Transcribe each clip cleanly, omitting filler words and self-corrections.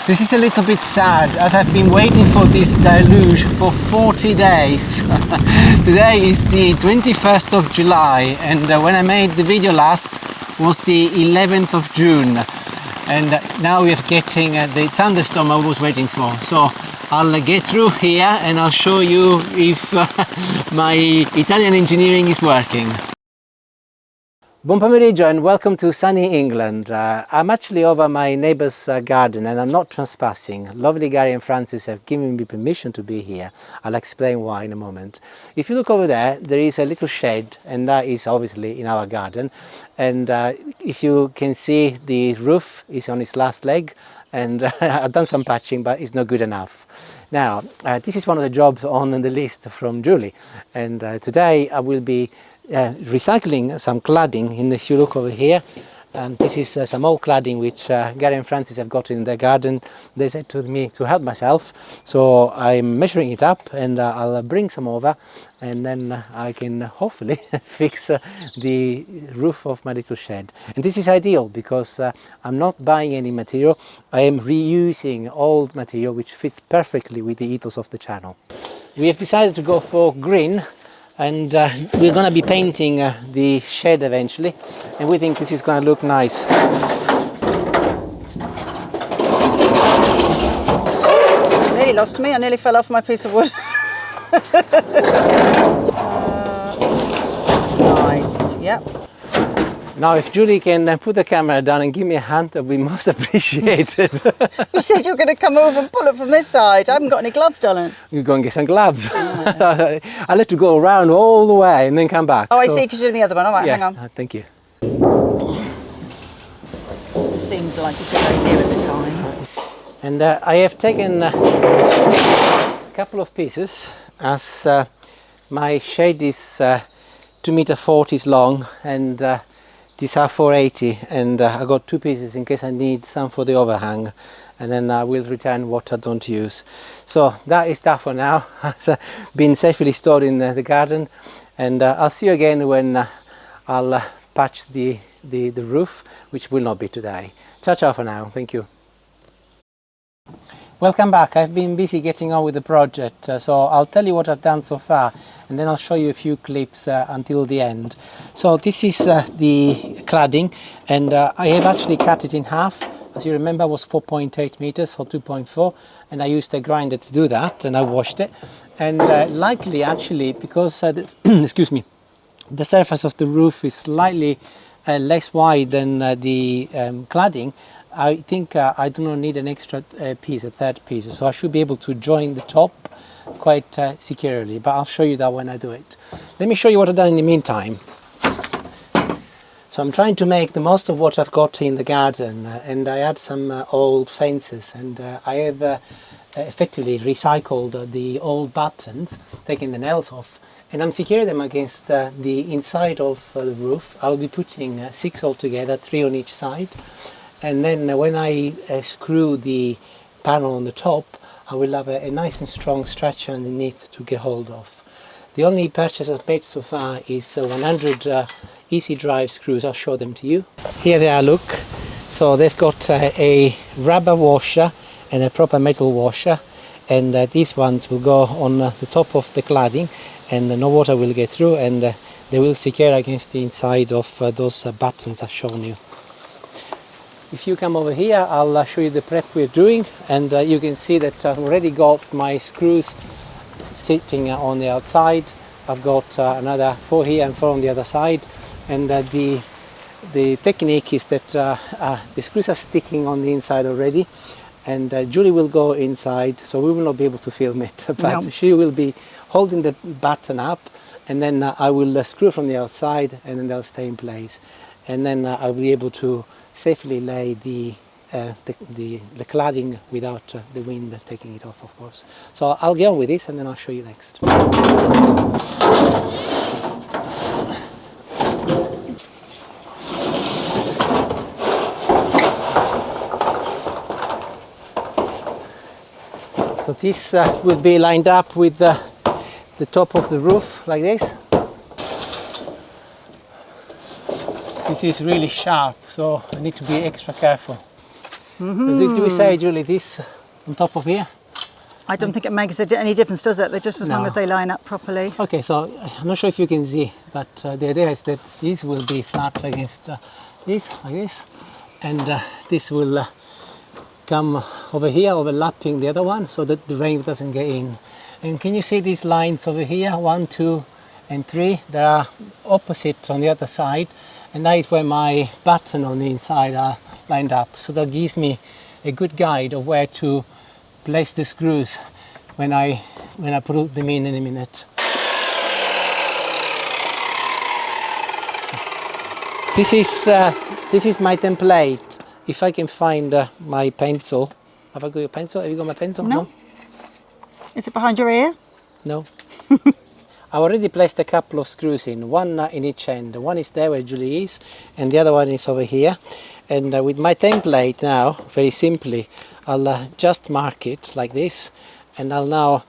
This is a little bit sad, as I've been waiting for this deluge for 40 days. Today is the 21st of July, and when I made the video last was the 11th of June. And now we are getting the thunderstorm I was waiting for. So I'll get through here and I'll show you if my Italian engineering is working. Buon pomeriggio and welcome to sunny England. I'm actually over my neighbour's garden and I'm not trespassing. Lovely Gary and Francis have given me permission to be here. I'll explain why in a moment. If you look over there, there is a little shed, and that is obviously in our garden. And if you can see, the roof is on its last leg, and I've done some patching, but it's not good enough. Now, this is one of the jobs on the list from Julie, and today I will be recycling some cladding. And if you look over here, this is some old cladding which Gary and Francis have got in their garden. They said to me to help myself, so I'm measuring it up and I'll bring some over, and then I can hopefully fix the roof of my little shed. And this is ideal because I'm not buying any material. I am reusing old material which fits perfectly with the ethos of the channel. We have decided to go for green, and we're going to be painting the shed eventually, and we think this is going to look nice. Nearly lost me, I nearly fell off my piece of wood. Nice, yep. Now if Julie can put the camera down and give me a hand, that would be most appreciated. You said you were going to come over and pull it from this side. I haven't got any gloves, darling. You go and get some gloves. I'll let you go around all the way and then come back. Oh, I see, because you're in the other one. All right, yeah, hang on. Thank you. It seemed like a good idea at the time. And I have taken a couple of pieces, as my shed is 2.40 meters long, and these are 480, and I got two pieces in case I need some for the overhang, and then I will return what I don't use. So that is that for now. It's been safely stored in the garden, and I'll see you again when I'll patch the roof, which will not be today. Ciao ciao for now, thank you. Welcome back. I've been busy getting on with the project, so I'll tell you what I've done so far, and then I'll show you a few clips until the end. So this is the cladding, and I have actually cut it in half. As you remember, it was 4.8 meters or 2.4, and I used a grinder to do that, and I washed it. And likely actually, because excuse me, the surface of the roof is slightly less wide than the cladding, I think I do not need an extra piece, a third piece, so I should be able to join the top quite securely, but I'll show you that when I do it. Let me show you what I've done in the meantime. So I'm trying to make the most of what I've got in the garden, and I had some old fences, and I have effectively recycled the old buttons, taking the nails off, and I'm securing them against the inside of the roof. I'll be putting 6 altogether, 3 on each side. And then when I screw the panel on the top, I will have a nice and strong structure underneath to get hold of. The only purchase I've made so far is 100 easy drive screws. I'll show them to you. Here they are, look. So they've got a rubber washer and a proper metal washer, and these ones will go on the top of the cladding, and no water will get through, and they will secure against the inside of those buttons I've shown you. If you come over here, I'll show you the prep we're doing, and you can see that I've already got my screws sitting on the outside. I've got another 4 here and 4 on the other side, and the technique is that the screws are sticking on the inside already, and Julie will go inside, so we will not be able to film it, but no. She will be holding the button up, and then I will screw from the outside, and then they'll stay in place, and then I'll be able to safely lay the cladding without the wind taking it off, of course. So I'll get on with this and then I'll show you next. So this will be lined up with the top of the roof like this. This is really sharp, so I need to be extra careful. Do we say, Julie, this on top of here? I don't think it makes any difference, does it? They're just as long No. as they line up properly. Okay, so I'm not sure if you can see, but the idea is that this will be flat against this, like this, and this will come over here, overlapping the other one, so that the rain doesn't get in. And can you see these lines over here? 1, 2, and 3. They are opposite on the other side, and that is where my button on the inside are lined up. So that gives me a good guide of where to place the screws when I put them in a minute. This is my template. If I can find my pencil. Have I got your pencil? Have you got my pencil? No. Is it behind your ear? No. I already placed a couple of screws in, one in each end. One is there where Julie is, and the other one is over here. And with my template now, very simply, I'll just mark it like this, and I'll know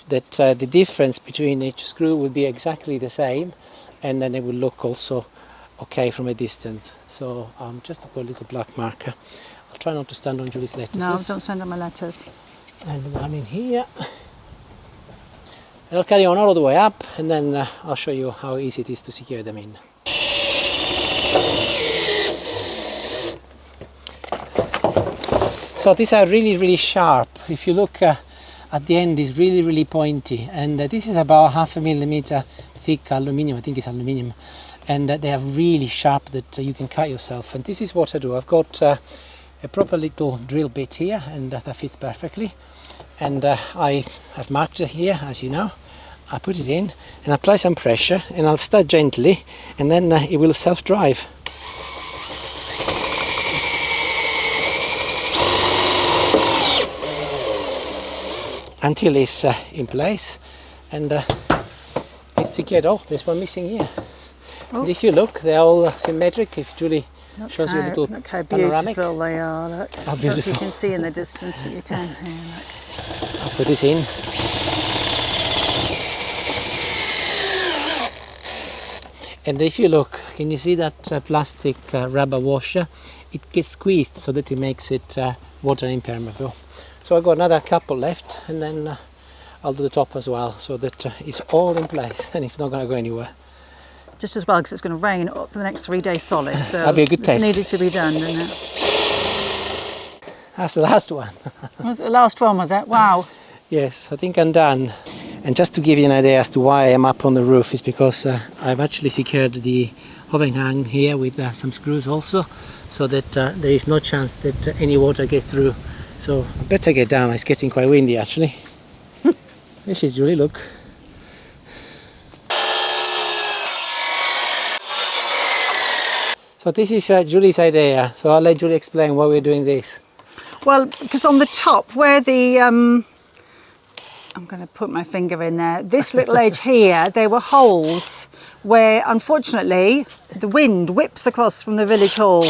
that the difference between each screw will be exactly the same, and then it will look also okay from a distance. So just to put a little black marker. I'll try not to stand on Julie's lettuces. No, don't stand on my letters. And one in here. And I'll carry on all the way up, and then I'll show you how easy it is to secure them in. So these are really sharp. If you look at the end, is really pointy, and this is about 0.5 millimeter thick aluminium. I think it's aluminium, and they are really sharp that you can cut yourself. And this is what I do. I've got a proper little drill bit here, and that fits perfectly. And I have marked it here, as you know. I put it in and apply some pressure, and I'll start gently, and then it will self-drive. Until it's in place, and it's secured. Oh, there's one missing here. Oh. And if you look, they're all symmetric. If Julie shows you a little look how panoramic. beautiful they are. Look. How I don't know if beautiful. you can see in the distance, but you can here. Look. I'll put this in. And if you look, can you see that plastic rubber washer? It gets squeezed so that it makes it water impermeable. So I've got another couple left, and then I'll do the top as well, so that it's all in place and it's not going to go anywhere. Just as well, because it's going to rain for the next 3 days solid. So That'll be a good it's test. needed to be done, isn't it? That's the last one. Was it the last one, was it? Wow. Yes, I think I'm done. And just to give you an idea as to why I'm up on the roof is because I've actually secured the overhang here with some screws also, so that there is no chance that any water gets through. So I better get down. It's getting quite windy actually. This is Julie, look. So this is Julie's idea. So I'll let Julie explain why we're doing this. Well, because on the top where the I'm going to put my finger in there. This little edge here, there were holes where, unfortunately, the wind whips across from the village hall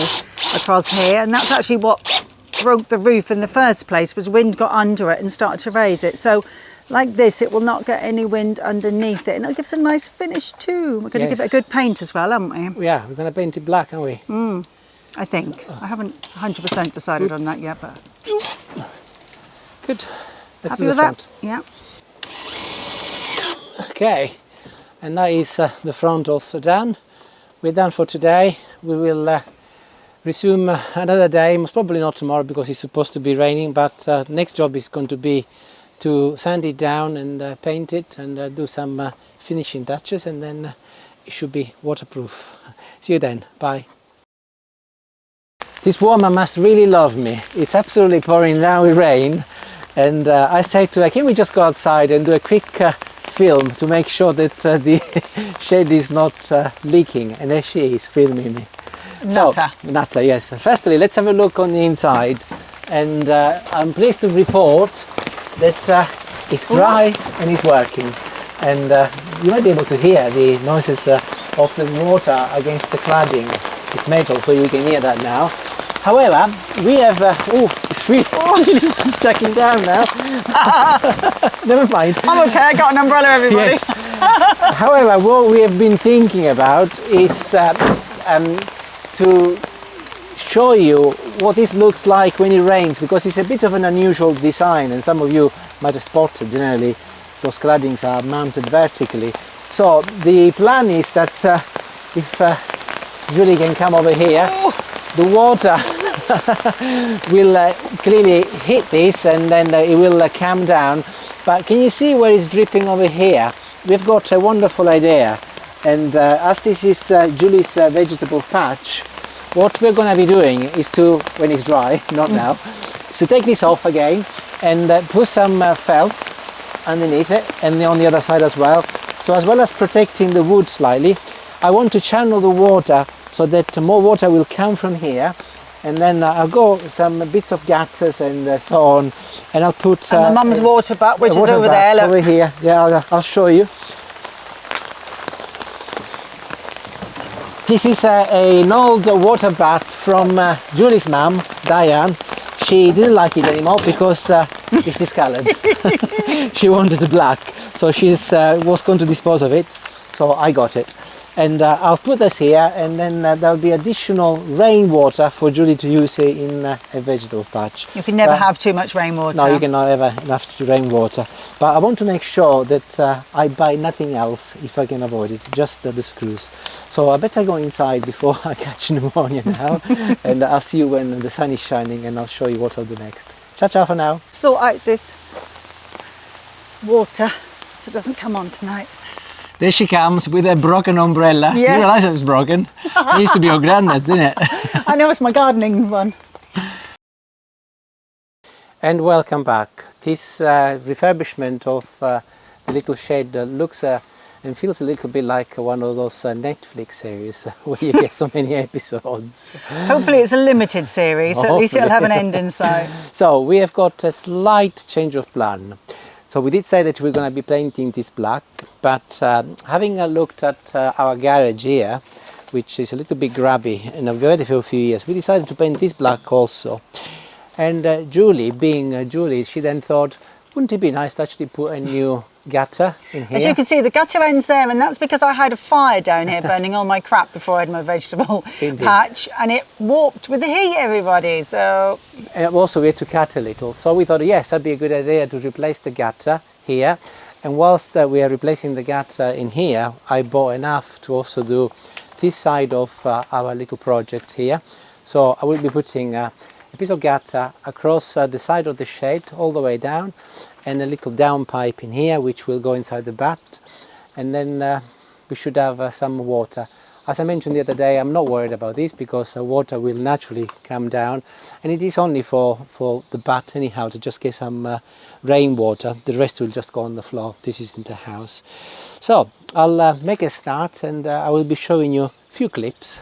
across here, and that's actually what broke the roof in the first place, was wind got under it and started to raise it. So, like this, it will not get any wind underneath it, and it gives a nice finish too. We're going to give it a good paint as well, aren't we? Yeah, we're going to paint it black, aren't we? I think. I haven't 100% decided on that yet, but good. Let's happy do the with front. that? Yeah. Okay, and that is the front also done. We're done for today. We will resume another day, most probably not tomorrow because it's supposed to be raining, but next job is going to be to sand it down and paint it and do some finishing touches, and then it should be waterproof. See you then. Bye. This woman must really love me. It's absolutely pouring down with rain, and I said to her, can we just go outside and do a quick film to make sure that the shed is not leaking, and there she is filming me. Nutter. So, Nutter, yes. Firstly, let's have a look on the inside, and I'm pleased to report that it's dry and it's working, and you might be able to hear the noises of the water against the cladding. It's metal, so you can hear that now. However, we have it's really checking down now. Never mind. I'm okay, I got an umbrella, everybody. Yes. However, what we have been thinking about is to show you what this looks like when it rains, because it's a bit of an unusual design, and some of you might have spotted generally those claddings are mounted vertically. So the plan is that if Julie can come over here, the water will clearly hit this, and then it will calm down. But can you see where it's dripping over here? We've got a wonderful idea, and as this is Julie's vegetable patch, what we're going to be doing is to, when it's dry, not now, so take this off again and put some felt underneath it, and on the other side as well. So as well as protecting the wood slightly, I want to channel the water so that more water will come from here, and then I'll go some bits of gutters and so on, and I'll put my mum's water butt, which is over there, look. Over here, yeah, I'll show you. This is an old water bath from Julie's mum, Diane. She didn't like it anymore because it's discoloured. She wanted the black, so she was going to dispose of it, so I got it. And I'll put this here, and then there'll be additional rainwater for Julie to use in a vegetable patch. You can never have too much rainwater. No, you can never have enough rainwater. But I want to make sure that I buy nothing else if I can avoid it, just the screws. So I better go inside before I catch pneumonia now. And I'll see you when the sun is shining, and I'll show you what I'll do next. Ciao, ciao for now. Sort out this water so it doesn't come on tonight. There she comes with a broken umbrella. Yeah. You realise it was broken? It used to be your granddad's, didn't it? I know, it's my gardening one. And welcome back. This refurbishment of the little shed looks and feels a little bit like one of those Netflix series where you get so many episodes. Hopefully it's a limited series, so at least it'll have an end in sight. So we have got a slight change of plan. So we did say that we're going to be painting this black, but having looked at our garage here, which is a little bit grubby and I've had it for a few years, we decided to paint this black also. And Julie, being Julie, she then thought, wouldn't it be nice to actually put a new gutter in here? As you can see, the gutter ends there, and that's because I had a fire down here burning all my crap before I had my vegetable patch, and it warped with the heat, everybody. So, and also we had to cut a little, so we thought, yes, that'd be a good idea to replace the gutter here. And whilst we are replacing the gutter in here, I bought enough to also do this side of our little project here. So I will be putting a piece of gutter across the side of the shed all the way down, and a little down pipe in here which will go inside the bath, and then we should have some water. As I mentioned the other day, I'm not worried about this because the water will naturally come down, and it is only for the bath anyhow, to just get some rainwater. The rest will just go on the floor. This isn't a house. So I'll make a start, and I will be showing you a few clips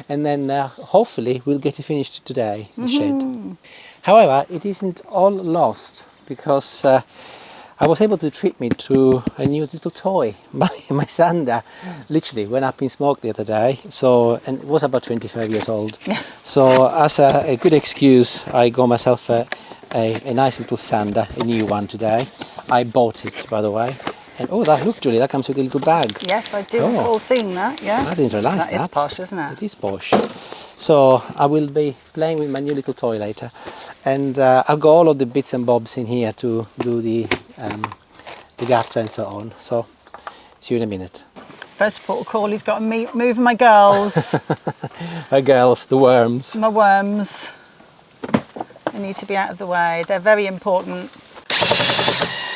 and then hopefully we'll get it finished today, the shed. However, it isn't all lost, because I was able to treat me to a new little toy. My sander literally went up in smoke the other day, so, and it was about 25 years old. So as a good excuse, I got myself a nice little sander, a new one today. I bought it, by the way. And oh, look, Julie, that comes with a little bag. Yes, I do recall seeing that, yeah. I didn't realise that. That is posh, isn't it? It is posh. So I will be playing with my new little toy later. And I'll got all of the bits and bobs in here to do the gutter and so on. So see you in a minute. First port of call, he's got to move my girls. Her girls, the worms. My worms. They need to be out of the way. They're very important.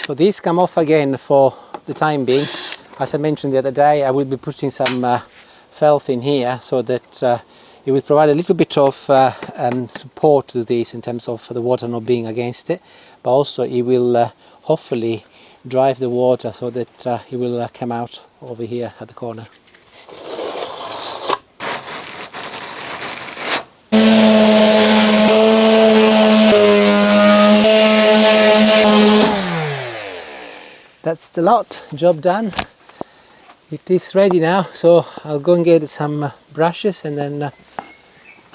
So these come off again for the time being. As I mentioned the other day, I will be putting some felt in here so that it will provide a little bit of support to this in terms of the water not being against it, but also it will hopefully drive the water so that it will come out over here at the corner. That's the lot, job done. It is ready now, so I'll go and get some brushes and then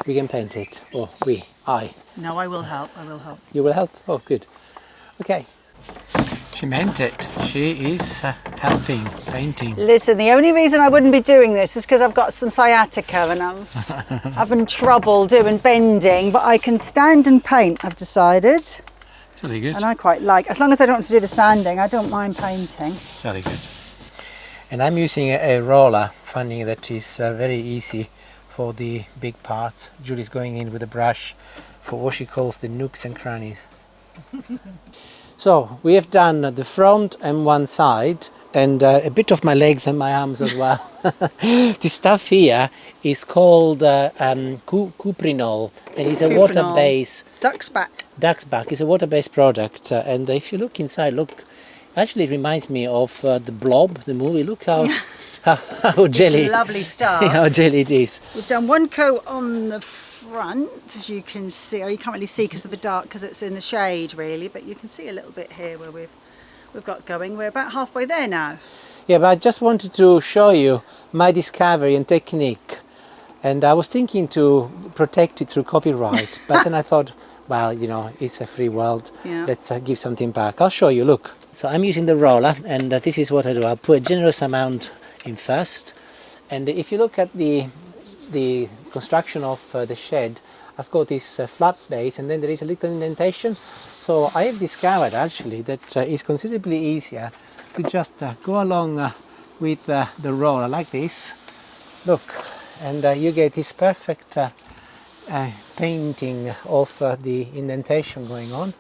we can paint it. Or I. No, I will help, I will help. You will help? Oh, good. Okay. She meant it. She is helping, painting. Listen, the only reason I wouldn't be doing this is because I've got some sciatica and I'm having trouble doing bending, but I can stand and paint, I've decided. It's really good. And I quite like, as long as I don't have to do the sanding, I don't mind painting. It's really good. And I'm using a roller, finding that is very easy for the big parts. Julie's going in with a brush for what she calls the nooks and crannies. So we have done the front and one side and a bit of my legs and my arms as well. This stuff here is called cuprinol and it's a water-based... Duck's back. Duck's back is a water-based product and if you look inside, look, actually it reminds me of the Blob, the movie. Look how jelly... It's lovely stuff. How jelly it is. We've done one coat on the front, as you can see, or you can't really see because of the dark, because it's in the shade really, but you can see a little bit here where we've got going. We're about halfway there now. Yeah, but I just wanted to show you my discovery and technique, and I was thinking to protect it through copyright, but then I thought, well, you know, it's a free world. Yeah. Let's give something back. I'll show you. Look, so I'm using the roller, and this is what I do. I'll put a generous amount in first, and if you look at the construction of the shed, has got this flat base and then there is a little indentation. So I have discovered actually that it's considerably easier to just go along with the roller like this. Look, and you get this perfect painting of the indentation going on.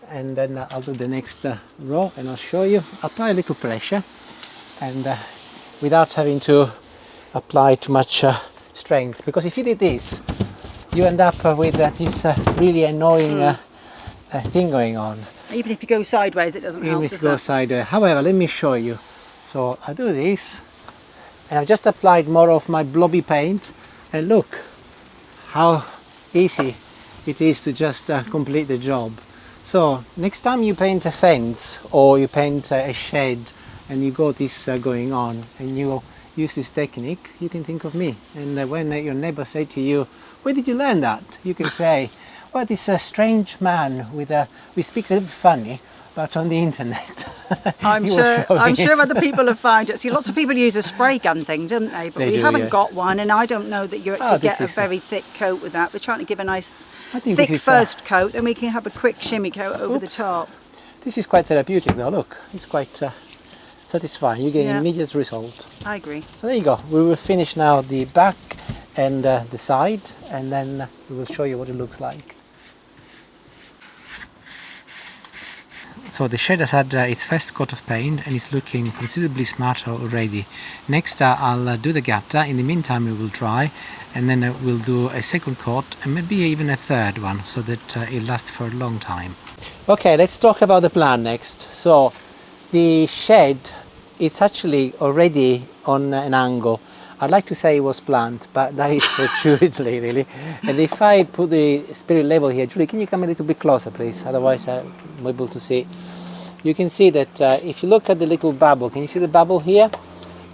And then I'll do the next row and I'll show you. Apply a little pressure and without having to apply too much strength, because if you did this you end up with this really annoying thing going on. Even if you go sideways it doesn't help, even if you go sideways. However, let me show you. So I do this and I've just applied more of my blobby paint and look how easy it is to just complete the job. So next time you paint a fence or you paint a shed and you got this going on and you use this technique, you can think of me. And when your neighbor say to you, where did you learn that? You can say, well, this strange man who speaks a little funny, but on the internet. I'm sure other people have found it. See, lots of people use a spray gun thing, don't they? But we haven't got one, and I don't know that you actually get a very thick coat with that. We're trying to give a nice thick first coat, then we can have a quick shimmy coat over the top. This is quite therapeutic though, look. It's quite satisfying. You get an immediate result. I agree. So there you go. We will finish now the back and the side, and then we will show you what it looks like. So the shed has had its first coat of paint and it's looking considerably smarter already. Next I'll do the gutter. In the meantime we will dry, and then we'll do a second coat and maybe even a third one so that it lasts for a long time. Okay, let's talk about the plan next. So the shed, it's actually already on an angle. I'd like to say it was planned, but that is fortuitously really. And if I put the spirit level here, Julie, can you come a little bit closer please? Otherwise I'm able to see. You can see that if you look at the little bubble, can you see the bubble here?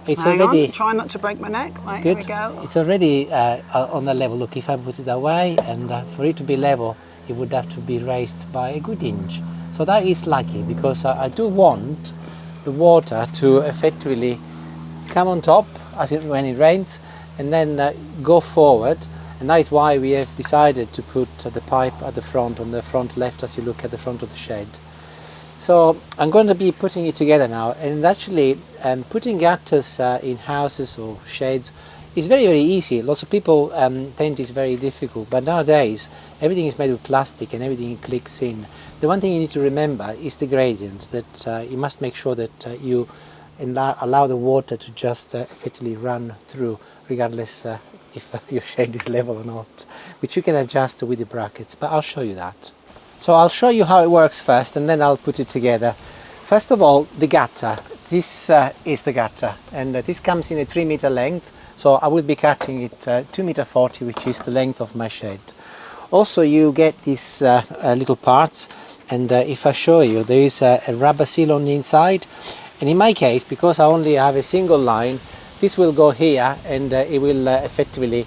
It's already... Try not to break my neck. Right, good. Here we go. It's already on the level. Look, if I put it away, and for it to be level, it would have to be raised by a good inch. So that is lucky, because I do want the water to effectively come on top when it rains, and then go forward. And that is why we have decided to put the pipe at the front, on the front left as you look at the front of the shed. So I'm going to be putting it together now, and actually putting gutters in houses or sheds is very, very easy. Lots of people think it's very difficult, but nowadays everything is made with plastic and everything clicks in. The one thing you need to remember is the gradients, that you must make sure that you allow the water to just effectively run through, regardless if your shed is level or not, which you can adjust with the brackets, but I'll show you that. So I'll show you how it works first, and then I'll put it together. First of all, the gutter. This is the gutter, and this comes in a 3 meter length, so I will be cutting it 2 meter 40, which is the length of my shed. Also you get these little parts, and if I show you, there is a rubber seal on the inside, and in my case, because I only have a single line, this will go here, and it will effectively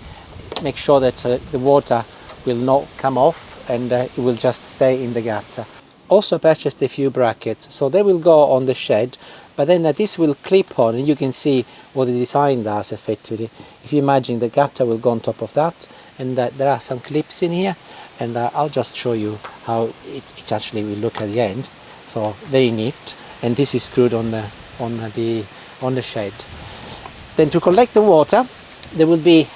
make sure that the water will not come off, and it will just stay in the gutter. also purchased a few brackets, so they will go on the shed, but then this will clip on, and you can see what the design does effectively. If you imagine, the gutter will go on top of that, and there are some clips in here, and I'll just show you how it actually will look at the end. So very neat, and this is screwed on the shed. Then to collect the water, there will be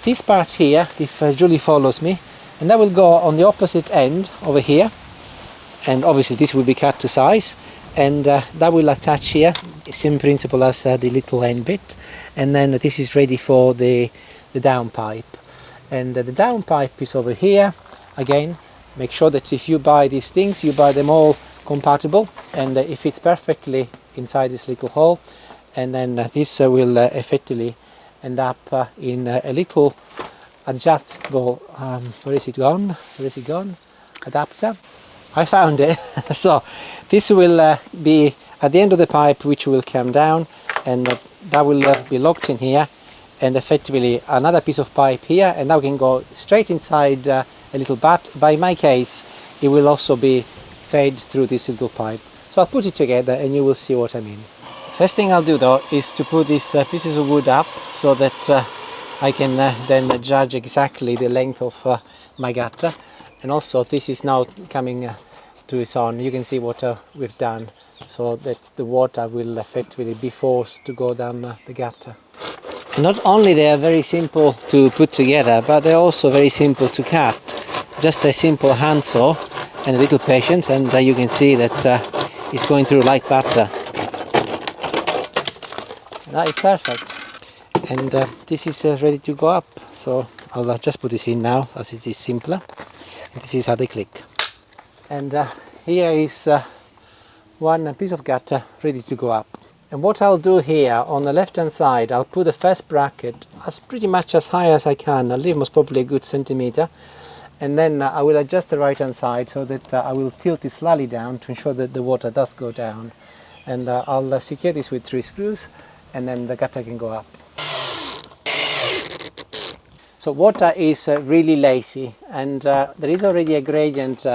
this part here, if Julie follows me, and that will go on the opposite end over here, and obviously this will be cut to size, and that will attach here, same principle as the little end bit, and then this is ready for the down pipe. And the down pipe is over here. Again, make sure that if you buy these things, you buy them all compatible, and it fits perfectly inside this little hole, and then this will effectively end up in a little adjustable, where is it gone? Adapter. I found it. So this will be at the end of the pipe, which will come down, and that will be locked in here, and effectively another piece of pipe here, and now we can go straight inside a little batt. By my case, it will also be fed through this little pipe. So I'll put it together and you will see what I mean. First thing I'll do though is to put these pieces of wood up so that I can then judge exactly the length of my gutter. And also this is now coming to its own. You can see what we've done, so that the water will effectively be forced to go down the gutter. Not only they are very simple to put together, but they're also very simple to cut. Just a simple handsaw and a little patience, and you can see that it's going through like butter. That is perfect. And this is ready to go up, so I'll just put this in now as it is simpler. This is how they click. And here is one piece of gutter ready to go up. And what I'll do here on the left hand side, I'll put the first bracket as pretty much as high as I can. I'll leave most probably a good centimetre, and then I will adjust the right hand side so that I will tilt it slightly down to ensure that the water does go down. And I'll secure this with 3 screws, and then the gutter can go up. So water is really lazy, and there is already a gradient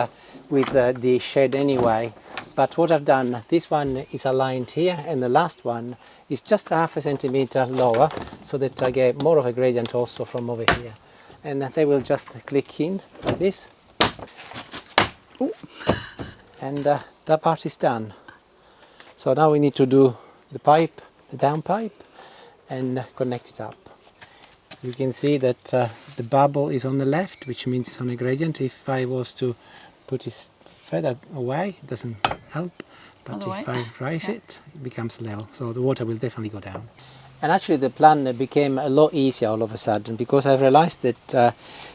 with the shed anyway, but what I've done, this one is aligned here, and the last one is just half a centimetre lower, so that I get more of a gradient also from over here, and they will just click in like this. Ooh. And that part is done. So now we need to do the pipe, the down pipe, and connect it up. You can see that the bubble is on the left, which means it's on a gradient. If I was to put it further away, it doesn't help, but if I raise it, it becomes level, so the water will definitely go down. And actually the plan became a lot easier all of a sudden, because I realized that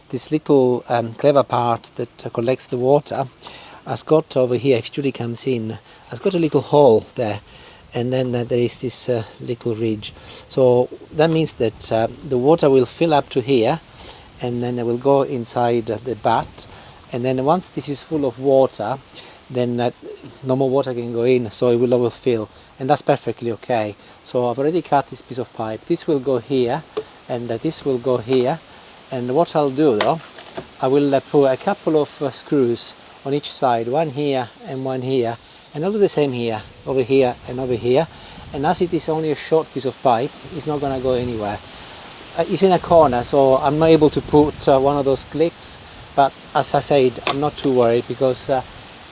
this little clever part that collects the water has got over here, if Julie comes in, has got a little hole there, and then there is this little ridge. So that means that the water will fill up to here, and then it will go inside the batt, and then once this is full of water, then no more water can go in, so it will overfill, and that's perfectly okay. So I've already cut this piece of pipe. This will go here, and this will go here, and what I'll do though, I will put a couple of screws on each side, one here and one here, and I'll do the same here, over here and over here, and as it is only a short piece of pipe, it's not going to go anywhere. It's in a corner, so I'm not able to put one of those clips, but as I said, I'm not too worried, because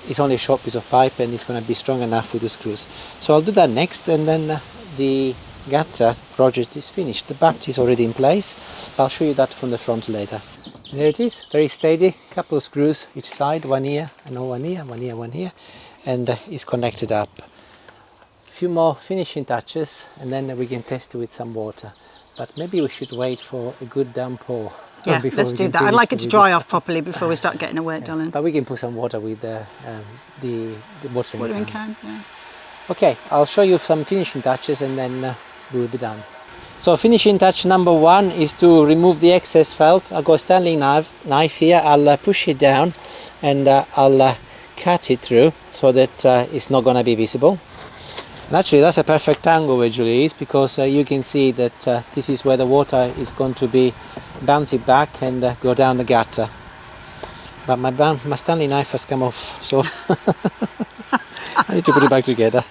it's only a short piece of pipe and it's going to be strong enough with the screws. So I'll do that next, and then the gutter project is finished. The batt is already in place. I'll show you that from the front later. And there it is, very steady, couple of screws each side, one here and one here, one here, one here, and it's connected up. A few more finishing touches, and then we can test it with some water. But maybe we should wait for a good downpour. Yeah, let's do that. I'd like it to dry off properly before we start getting the work done. But we can put some water with the watering can. Yeah. Okay, I'll show you some finishing touches, and then we will be done. So finishing touch number 1 is to remove the excess felt. I've got a Stanley knife here. I'll push it down, and I'll cut it through so that it's not going to be visible. And actually that's a perfect angle where Julie is, because you can see that this is where the water is going to be bouncing back and go down the gutter. But my Stanley knife has come off, so I need to put it back together.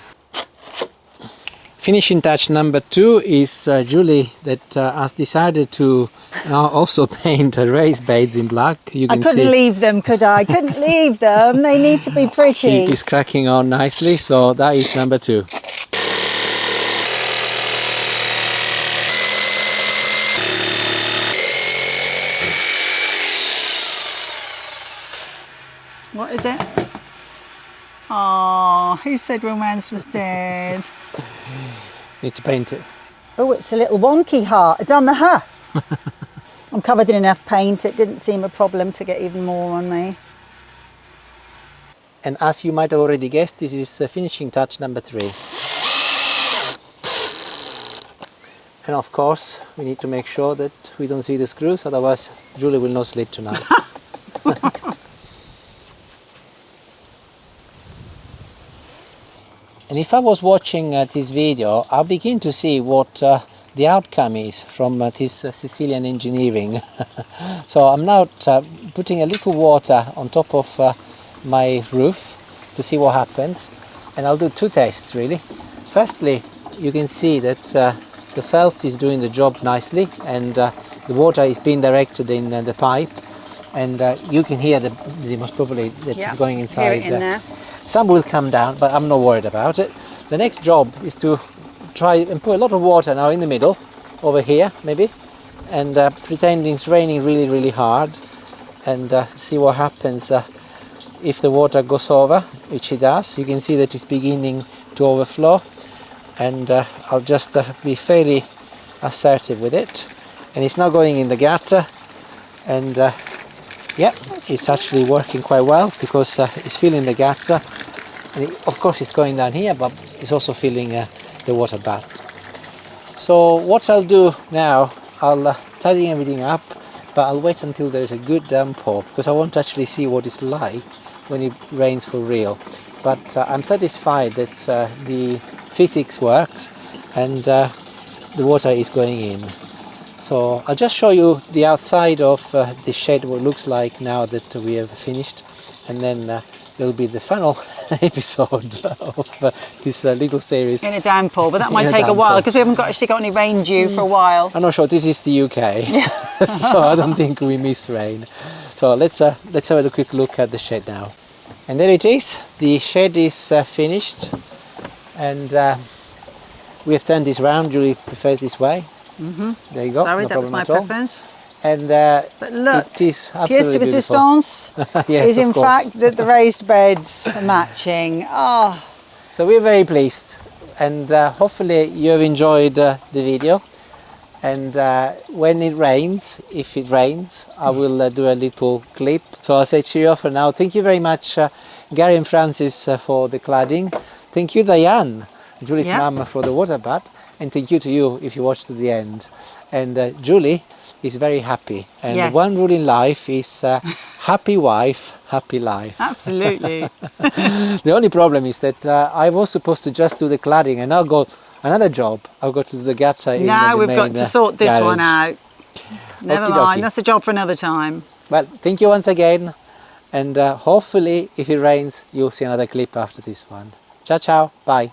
Finishing touch number 2 is Julie that has decided to also paint her raised beds in black. You I can couldn't see leave them, could I? Couldn't leave them. They need to be pretty. sheet is cracking on nicely, so that is number 2. What is it? Oh, who said romance was dead? Need to paint it. Oh, it's a little wonky heart. It's on the ha. I'm covered in enough paint. It didn't seem a problem to get even more on me. And as you might have already guessed, this is finishing touch number 3. And of course, we need to make sure that we don't see the screws, otherwise Julie will not sleep tonight. And if I was watching this video, I begin to see what the outcome is from this Sicilian engineering. So I'm now putting a little water on top of my roof to see what happens. And I'll do 2 tests really. Firstly, you can see that the felt is doing the job nicely, and the water is being directed in the pipe. And you can hear most probably that it's going inside. Hear it in there. Some will come down, but I'm not worried about it. The next job is to try and put a lot of water now in the middle, over here maybe, and pretending it's raining really, really hard, and see what happens if the water goes over, which it does. You can see that it's beginning to overflow, and I'll just be fairly assertive with it. And it's now going in the gutter, and yeah, it's actually working quite well because it's filling the gutter. And of course it's going down here, but it's also filling the water bath. So what I'll do now, I'll tidy everything up, but I'll wait until there's a good downpour because I want to actually see what it's like when it rains for real. But I'm satisfied that the physics works and the water is going in. So I'll just show you the outside of the shed, what it looks like now that we have finished, and then there'll be the final episode of this little series. In a downpour, but that might take a while because we haven't actually got any rain due for a while. I'm not sure. This is the UK, so I don't think we miss rain. So let's have a quick look at the shed now. And there it is. The shed is finished, and we have turned this round. Julie prefers this way. There you go. Sorry, no that was my preference. And but look, it is absolutely pièce de beautiful. resistance Yes, is in of course. fact that the raised beds are matching. Oh, So we're very pleased, and hopefully you have enjoyed the video. And when it rains, if it rains, I will do a little clip. So I'll say cheerio for now. Thank you very much, Gary and Francis, for the cladding. Thank you, Diane, Julie's mum, for the water bath. And thank you to you if you watched to the end. And Julie is very happy. And one rule in life is happy wife, happy life. absolutely. The only problem is that I was supposed to just do the cladding, and I'll go another job. I'll go to the gutter. Now we've got to sort this garage. one out. Never Okie mind, dokie. that's a job for another time. Well, thank you once again, and hopefully if it rains you'll see another clip after this one. Ciao ciao, bye.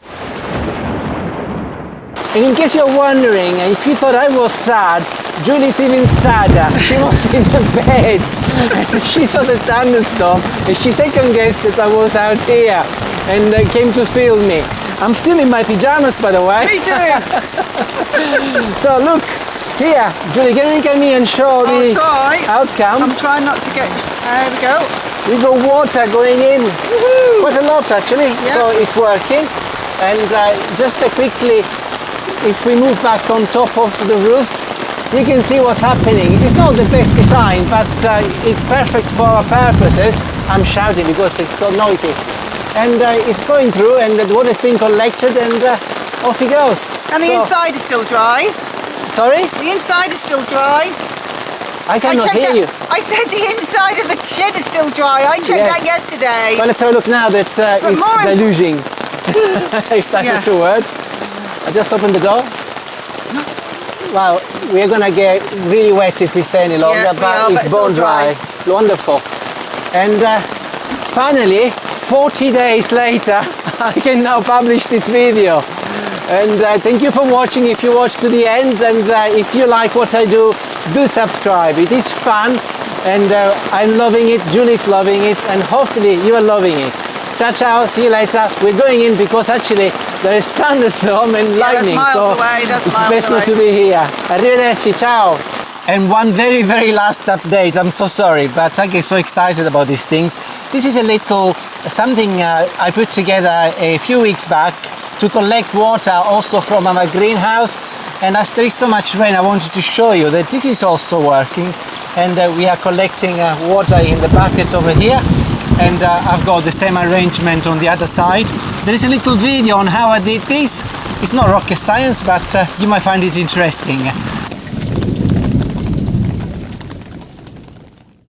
And in case you're wondering, if you thought I was sad, Julie's even sadder. She was in the bed and she saw the thunderstorm and she second guessed that I was out here and came to film me. I'm still in my pyjamas, by the way. Me too. So look, here, Julie, can you look at me and show the outcome? I'm trying not to get, there we go. We got water going in, quite a lot actually, so it's working. And just quickly, if we move back on top of the roof, you can see what's happening. It's not the best design, but it's perfect for our purposes. I'm shouting because it's so noisy. And it's going through and the water's being collected and off it goes. And the inside is still dry. Sorry? The inside is still dry. I cannot hear you. I said the inside of the shed is still dry. I checked that yesterday. Well, let's have a look now that it's deluging. If that's a true word. I just opened the door. Wow, we're gonna get really wet if we stay any longer, but it's bone dry. Wonderful. And finally, 40 days later, I can now publish this video. And thank you for watching, if you watch to the end, and if you like what I do subscribe. It is fun, and I'm loving it, Julie's loving it, and hopefully you are loving it. Ciao ciao, see you later. We're going in because actually there is thunderstorm and lightning, so it's best not to be here. Arrivederci, ciao. And one very, very last update. I'm so sorry, but I get so excited about these things. This is a little something I put together a few weeks back to collect water also from our greenhouse. And as there is so much rain, I wanted to show you that this is also working. And we are collecting water in the bucket over here. And I've got the same arrangement on the other side. There is a little video on how I did this. It's not rocket science, but you might find it interesting.